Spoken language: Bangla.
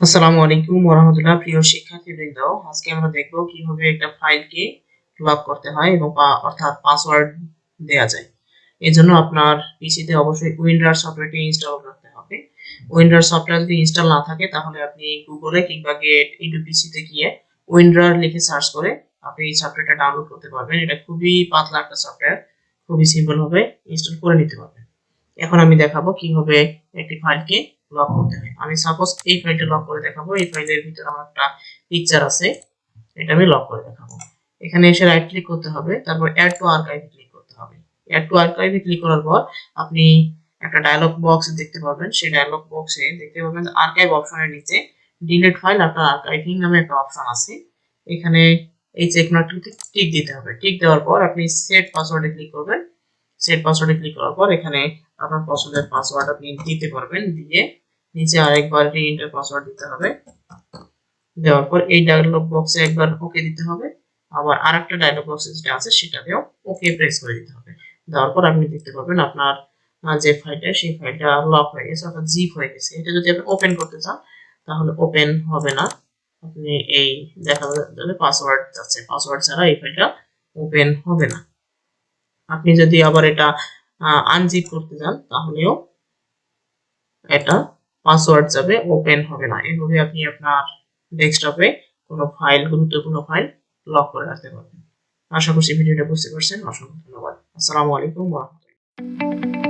আসসালামু আলাইকুম ওয়া রাহমাতুল্লাহ। প্রিয় শিক্ষার্থীবৃন্দ, আজকে আমরা দেখব কিভাবে একটা ফাইলকে লক করতে হয় এবং অর্থাৎ পাসওয়ার্ড দেয়া যায়। এজন্য আপনার পিসিতে অবশ্যই উইন্ডোজ সফটওয়্যারটি ইনস্টল করতে হবে। উইন্ডোজ সফটওয়্যার যদি ইনস্টল না থাকে তাহলে আপনি গুগলে কিংবা গেট ইনটু পিসিতে গিয়ে উইন্ডোজ লিখে সার্চ করে আপনি এই সফটওয়্যারটা ডাউনলোড করতে পারবেন। এটা খুবই পাতলা একটা সফটওয়্যার, খুবই সিম্পল ভাবে ইনস্টল করে নিতে পারবেন। এখন আমি দেখাবো কিভাবে একটি ফাইলকে লক করতে হয়। আমি সাপোজ এই ফাইলটা লক করে দেখাবো। এই ফাইলের ভিতরে আমার একটা পিকচার আছে, এটা আমি লক করে দেখাবো। এখানে এসে রাইট ক্লিক করতে হবে, তারপর অ্যাড টু আর্কাইভ ক্লিক করতে হবে। অ্যাড টু আর্কাইভে ক্লিক করার পর আপনি একটা ডায়লগ বক্স দেখতে পাবেন। সেই ডায়লগ বক্সে দেখতে পাবেন আর্কাইভ অপশনের নিচে ডিলিট ফাইল আফটার আর্কাইভিং নামে একটা অপশন আছে। এখানে এই চেক মার্কটিতে টিক দিতে হবে। টিক দেওয়ার পর আপনি সেট পাসওয়ার্ডে ক্লিক করবেন। সেট পাসওয়ার্ডে ক্লিক করার পর এখানে আপনার পছন্দের পাসওয়ার্ড আপনি দিতে পারবেন। দিয়ে নিচে আরেকবার রি-এন্টার পাসওয়ার্ড দিতে হবে। দেওয়ার পর এই ডায়লগ বক্সে একবার ওকে দিতে হবে। আবার আরেকটা ডায়লগ বক্স যেটা আছে সেটাতেও ওকে প্রেস করে দিতে হবে। দেওয়ার পর আপনি দেখতে পাবেন আপনার যে ফাইলটা সেই ফাইলটা লক হয়ে গেছে, অর্থাৎ জিপ হয়ে গেছে। এটা যদি আপনি ওপেন করতে চান তাহলে ওপেন হবে না। আপনি এই দেখা যাবে পাসওয়ার্ড আছে, পাসওয়ার্ড ছাড়া এই ফাইলটা ওপেন হবে না। আপনি যদি আবার এটা আনজিপ করতে চান তাহলেও এটা পাসওয়ার্ড যাবে, ওপেন হবে না। এভাবে আপনি আপনার ডেস্কটপে কোনো ফাইল, গুরুত্বপূর্ণ ফাইল লক করে রাখতে পারবেন। আশা করছি ভিডিওটা বুঝতে পারছেন। অসংখ্য ধন্যবাদ। আসসালামু আলাইকুম ওয়া রাহমাতুল্লাহ।